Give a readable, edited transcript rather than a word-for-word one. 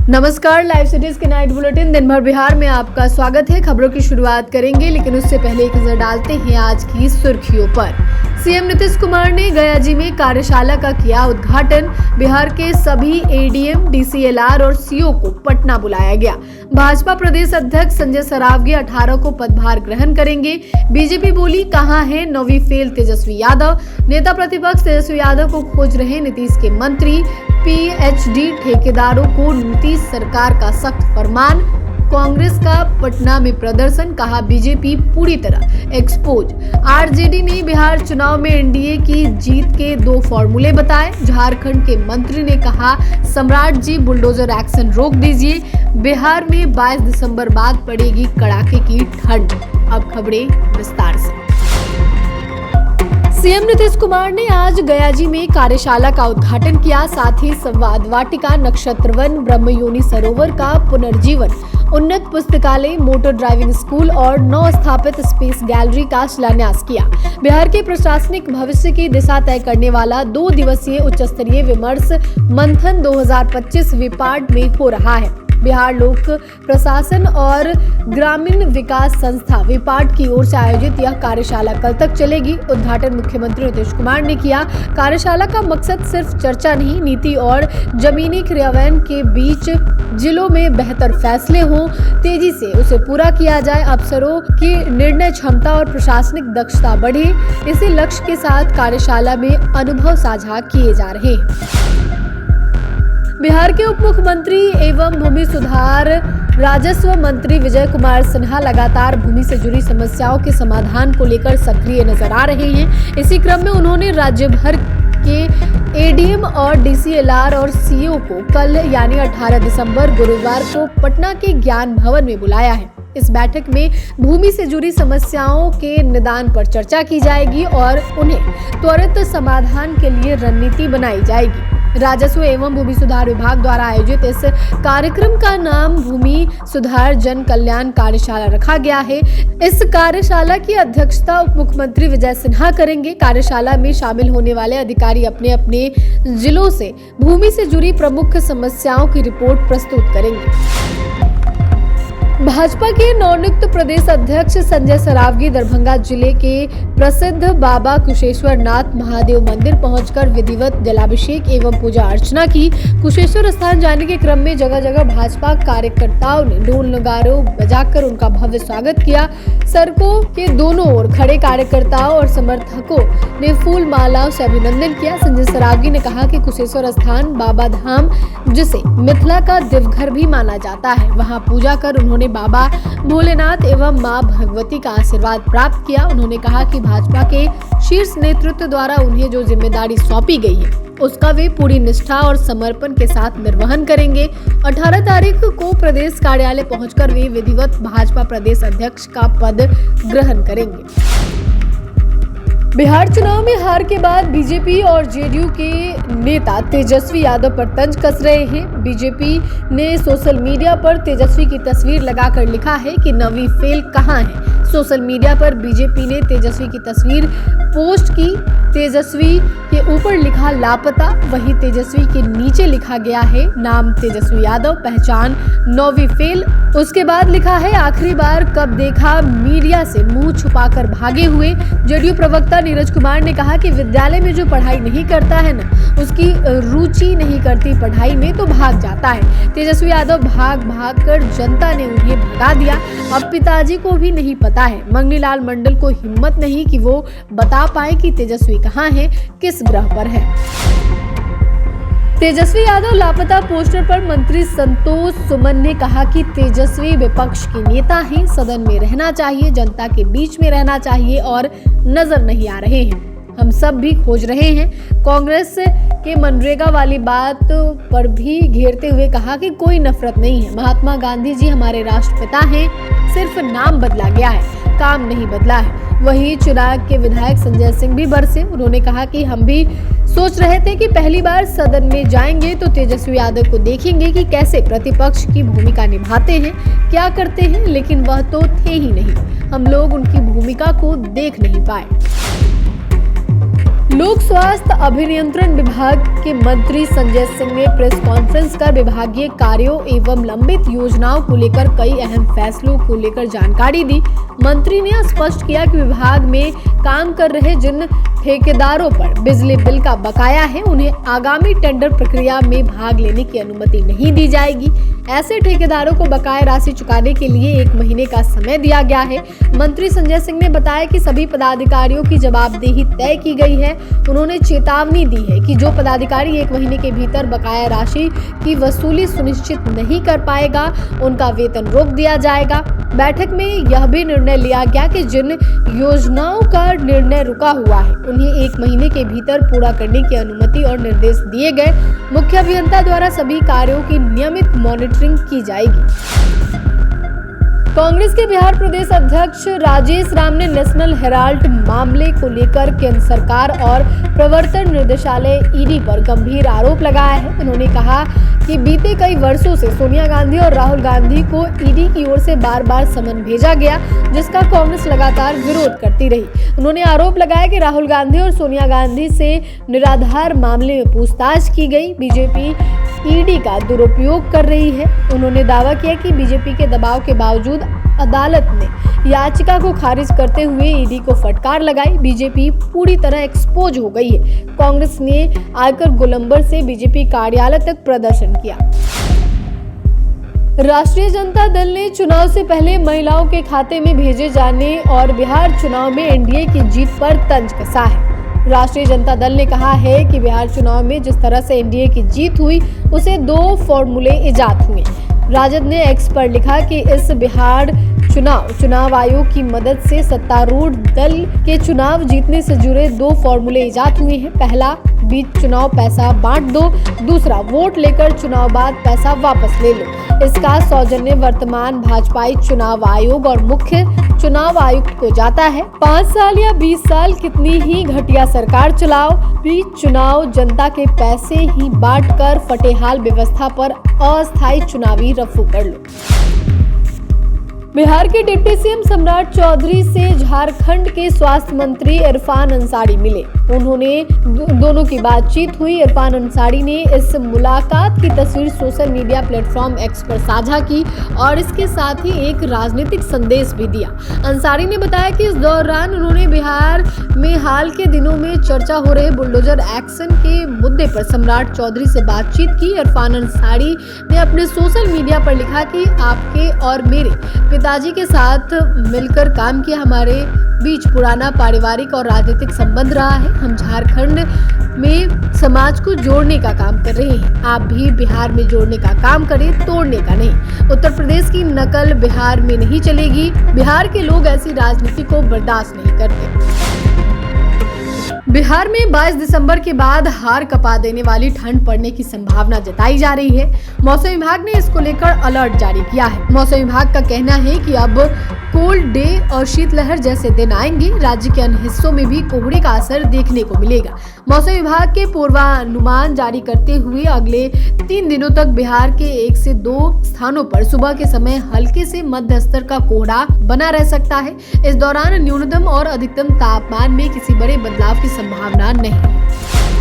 नमस्कार, live cities के night bulletin दिन भर बिहार में आपका स्वागत है। खबरों की शुरुआत करेंगे, लेकिन उससे पहले एक नजर डालते हैं आज की सुर्खियों पर। सीएम नीतीश कुमार ने गयाजी में कार्यशाला का किया उद्घाटन। बिहार के सभी एडीएम, डीसीएलआर और सीओ को पटना बुलाया गया। भाजपा प्रदेश अध्यक्ष संजय सरावगी 18 को पदभार ग्रहण करेंगे। बीजेपी बोली, कहां है नौवीं फेल तेजस्वी यादव। नेता प्रतिपक्ष तेजस्वी यादव को खोज रहे नीतीश के मंत्री। पीएचडी ठेकेदारों को नीतीश सरकार का सख्त फरमान। कांग्रेस का पटना में प्रदर्शन, कहा बीजेपी पूरी तरह एक्सपोज। आरजेडी ने बिहार चुनाव में एनडीए की जीत के 2 फॉर्मूले बताए। झारखंड के मंत्री ने कहा, सम्राट जी बुलडोजर एक्शन रोक दीजिए। बिहार में 22 दिसंबर बाद पड़ेगी कड़ाके की ठंड। अब खबरें विस्तार से। सीएम नीतीश कुमार ने आज गयाजी में कार्यशाला का उद्घाटन किया। साथ ही संवाद वाटिका, नक्षत्रवन, ब्रह्मयोनी सरोवर का पुनर्जीवन, उन्नत पुस्तकालय, मोटर ड्राइविंग स्कूल और नव स्थापित स्पेस गैलरी का शिलान्यास किया। बिहार के प्रशासनिक भविष्य की दिशा तय करने वाला 2 दिवसीय उच्च स्तरीय विमर्श मंथन 2025 विपाड में हो रहा है। बिहार लोक प्रशासन और ग्रामीण विकास संस्था विपाड की ओर से आयोजित यह कार्यशाला कल तक चलेगी। उद्घाटन मुख्यमंत्री नीतीश कुमार ने किया। कार्यशाला का मकसद सिर्फ चर्चा नहीं, नीति और जमीनी क्रियान्वयन के बीच जिलों में बेहतर फैसले हों, तेजी से उसे पूरा किया जाए, अफसरों की निर्णय क्षमता और प्रशासनिक दक्षता बढ़े। इसी लक्ष्य के साथ कार्यशाला में अनुभव साझा किए जा रहे हैं। बिहार के उप मुख्यमंत्री एवं भूमि सुधार राजस्व मंत्री विजय कुमार सिन्हा लगातार भूमि से जुड़ी समस्याओं के समाधान को लेकर सक्रिय नजर आ रहे हैं। इसी क्रम में उन्होंने राज्य भर के एडीएम और डीसीएलआर और सीओ को कल यानी 18 दिसंबर गुरुवार को पटना के ज्ञान भवन में बुलाया है। इस बैठक में भूमि से जुड़ी समस्याओं के निदान पर चर्चा की जाएगी और उन्हें त्वरित समाधान के लिए रणनीति बनाई जाएगी। राजस्व एवं भूमि सुधार विभाग द्वारा आयोजित इस कार्यक्रम का नाम भूमि सुधार जन कल्याण कार्यशाला रखा गया है। इस कार्यशाला की अध्यक्षता उप मुख्यमंत्री विजय सिन्हा करेंगे। कार्यशाला में शामिल होने वाले अधिकारी अपने अपने जिलों से भूमि से जुड़ी प्रमुख समस्याओं की रिपोर्ट प्रस्तुत करेंगे। भाजपा के नवनियुक्त प्रदेश अध्यक्ष संजय सरावगी दरभंगा जिले के प्रसिद्ध बाबा कुशेश्वर नाथ महादेव मंदिर पहुंचकर विधिवत जलाभिषेक एवं पूजा अर्चना की। कुशेश्वर स्थान जाने के क्रम में जगह जगह भाजपा कार्यकर्ताओं ने ढोल नगारों बजाकर उनका भव्य स्वागत किया। सड़कों के दोनों ओर खड़े कार्यकर्ताओं और समर्थकों ने फूल मालाओं से अभिनंदन किया। संजय सरावगी ने कहा कि कुशेश्वर स्थान बाबा धाम, जिसे मिथिला का देवघर भी माना जाता है, वहां पूजा कर उन्होंने बाबा भोलेनाथ एवं मां भगवती का आशीर्वाद प्राप्त किया। उन्होंने कहा कि भाजपा के शीर्ष नेतृत्व द्वारा उन्हें जो जिम्मेदारी सौंपी गई है, उसका वे पूरी निष्ठा और समर्पण के साथ निर्वहन करेंगे। 18 तारीख को प्रदेश कार्यालय पहुंचकर वे विधिवत भाजपा प्रदेश अध्यक्ष का पद ग्रहण करेंगे। बिहार चुनाव में हार के बाद बीजेपी और जेडीयू के नेता तेजस्वी यादव पर तंज कस रहे हैं। बीजेपी ने सोशल मीडिया पर तेजस्वी की तस्वीर लगाकर लिखा है कि नवी फेल कहां है। सोशल मीडिया पर बीजेपी ने तेजस्वी की तस्वीर पोस्ट की। तेजस्वी के ऊपर लिखा लापता, वहीं तेजस्वी के नीचे लिखा गया है नाम तेजस्वी यादव, पहचान नौवीं फेल। उसके बाद लिखा है, आखिरी बार कब देखा मीडिया से मुंह छुपाकर भागे हुए। जेडीयू प्रवक्ता नीरज कुमार ने कहा कि विद्यालय में जो पढ़ाई नहीं करता है ना, उसकी रुचि नहीं करती पढ़ाई में तो भाग जाता है। तेजस्वी यादव भाग कर जनता ने उन्हें भगा दिया। अब पिताजी को भी नहीं पता है, मंगनीलाल मंडल को हिम्मत नहीं कि वो बता पाए कि तेजस्वी कहाँ है, किस ग्रह पर है। तेजस्वी यादव लापता पोस्टर पर मंत्री संतोष सुमन ने कहा कि तेजस्वी विपक्ष के नेता हैं, सदन में रहना चाहिए, जनता के बीच में रहना चाहिए और नजर नहीं आ रहे हैं। हम सब भी खोज रहे हैं। कांग्रेस के मनरेगा वाली बात पर भी घेरते हुए कहा कि कोई नफरत नहीं है, महात्मा गांधी जी हमारे राष्ट्रपिता हैं, सिर्फ नाम बदला गया है, काम नहीं बदला है। वहीं चिराग के विधायक संजय सिंह भी बरसे। उन्होंने कहा कि हम भी सोच रहे थे कि पहली बार सदन में जाएंगे तो तेजस्वी यादव को देखेंगे कि कैसे प्रतिपक्ष की भूमिका निभाते हैं, क्या करते हैं, लेकिन वह तो थे ही नहीं। हम लोग उनकी भूमिका को देख नहीं पाए। लोक स्वास्थ्य अभिनियंत्रण विभाग के मंत्री संजय सिंह ने प्रेस कॉन्फ्रेंस कर विभागीय कार्यों एवं लंबित योजनाओं को लेकर कई अहम फैसलों को लेकर जानकारी दी। मंत्री ने स्पष्ट किया कि विभाग में काम कर रहे जिन ठेकेदारों पर बिजली बिल का बकाया है उन्हें आगामी टेंडर प्रक्रिया में भाग लेने की अनुमति नहीं दी जाएगी। ऐसे ठेकेदारों को बकाया राशि चुकाने के लिए 1 महीने का समय दिया गया है। मंत्री संजय सिंह ने बताया कि सभी पदाधिकारियों की जवाबदेही तय की गई है। उन्होंने चेतावनी दी है कि जो पदाधिकारी 1 महीने के भीतर बकाया राशि की वसूली सुनिश्चित नहीं कर पाएगा उनका वेतन रोक दिया जाएगा। बैठक में यह भी निर्णय लिया गया कि जिन योजनाओं का निर्णय रुका हुआ है उन्हें 1 महीने के भीतर पूरा करने की अनुमति और निर्देश दिए गए। मुख्य अभियंता द्वारा सभी कार्यों की नियमित मॉनिटरिंग की जाएगी। कांग्रेस के बिहार प्रदेश अध्यक्ष राजेश राम ने नेशनल हेराल्ड मामले को लेकर केंद्र सरकार और प्रवर्तन निर्देशालय ईडी पर गंभीर आरोप लगाया है। उन्होंने कहा कि बीते कई वर्षों से सोनिया गांधी और राहुल गांधी को ईडी की ओर से बार बार समन भेजा गया, जिसका कांग्रेस लगातार विरोध करती रही। उन्होंने आरोप लगाया कि राहुल गांधी और सोनिया गांधी से निराधार मामले में पूछताछ की गई। बीजेपी ईडी का दुरुपयोग कर रही है। उन्होंने दावा किया कि बीजेपी के दबाव के बावजूद अदालत ने याचिका को खारिज करते हुए ईडी को फटकार लगाई। बीजेपी पूरी तरह एक्सपोज हो गई है। कांग्रेस ने आकर गोलंबर से बीजेपी कार्यालय तक प्रदर्शन किया। राष्ट्रीय जनता दल ने चुनाव से पहले महिलाओं के खाते में भेजे जाने और बिहार चुनाव में एनडीए की जीत पर तंज कसा है। राष्ट्रीय जनता दल ने कहा है कि बिहार चुनाव में जिस तरह से एनडीए की जीत हुई उसे 2 फॉर्मूले इजाद हुए। राजद ने एक्स पर लिखा कि इस बिहार चुनाव आयोग की मदद से सत्तारूढ़ दल के चुनाव जीतने से जुड़े 2 फॉर्मूले इजाद हुए हैं। पहला, बीच चुनाव पैसा बांट दो। दूसरा, वोट लेकर चुनाव बाद पैसा वापस ले लो। इसका सौजन्य वर्तमान भाजपाई चुनाव आयोग और मुख्य चुनाव आयुक्त को जाता है। 5 साल या 20 साल कितनी ही घटिया सरकार चलाओ, बीच चुनाव जनता के पैसे ही बांटकर फटेहाल व्यवस्था पर अस्थायी चुनावी रफू कर लो। बिहार के डिप्टी सीएम सम्राट चौधरी से झारखंड के स्वास्थ्य मंत्री इरफान अंसारी मिले। उन्होंने दोनों की बातचीत हुई। इरफान अंसारी ने इस मुलाकात की तस्वीर सोशल मीडिया प्लेटफॉर्म एक्स पर साझा की और इसके साथ ही एक राजनीतिक संदेश भी दिया। अंसारी ने बताया कि इस दौरान उन्होंने बिहार में हाल के दिनों में चर्चा हो रहे बुलडोजर एक्शन के मुद्दे पर सम्राट चौधरी से बातचीत की। इरफान अंसारी ने अपने सोशल मीडिया पर लिखा कि आपके और मेरे पिताजी के साथ मिलकर काम किया। हमारे बीच पुराना पारिवारिक और राजनीतिक संबंध रहा है। हम झारखंड में समाज को जोड़ने का काम कर रहे हैं। आप भी बिहार में जोड़ने का काम करें, तोड़ने का नहीं। उत्तर प्रदेश की नकल बिहार में नहीं चलेगी। बिहार के लोग ऐसी राजनीति को बर्दाश्त नहीं करते। बिहार में 22 दिसंबर के बाद हार कपा देने वाली ठंड पड़ने की संभावना जताई जा रही है। मौसम विभाग ने इसको लेकर अलर्ट जारी किया है। मौसम विभाग का कहना है कि अब कोल्ड डे और शीतलहर जैसे दिन आएंगे। राज्य के अन्य हिस्सों में भी कोहरे का असर देखने को मिलेगा। मौसम विभाग के पूर्वानुमान जारी करते हुए अगले 3 दिनों तक बिहार के 1 से 2 स्थानों पर सुबह के समय हल्के से मध्य स्तर का कोहरा बना रह सकता है। इस दौरान न्यूनतम और अधिकतम तापमान में किसी बड़े बदलाव की संभावना नहीं है।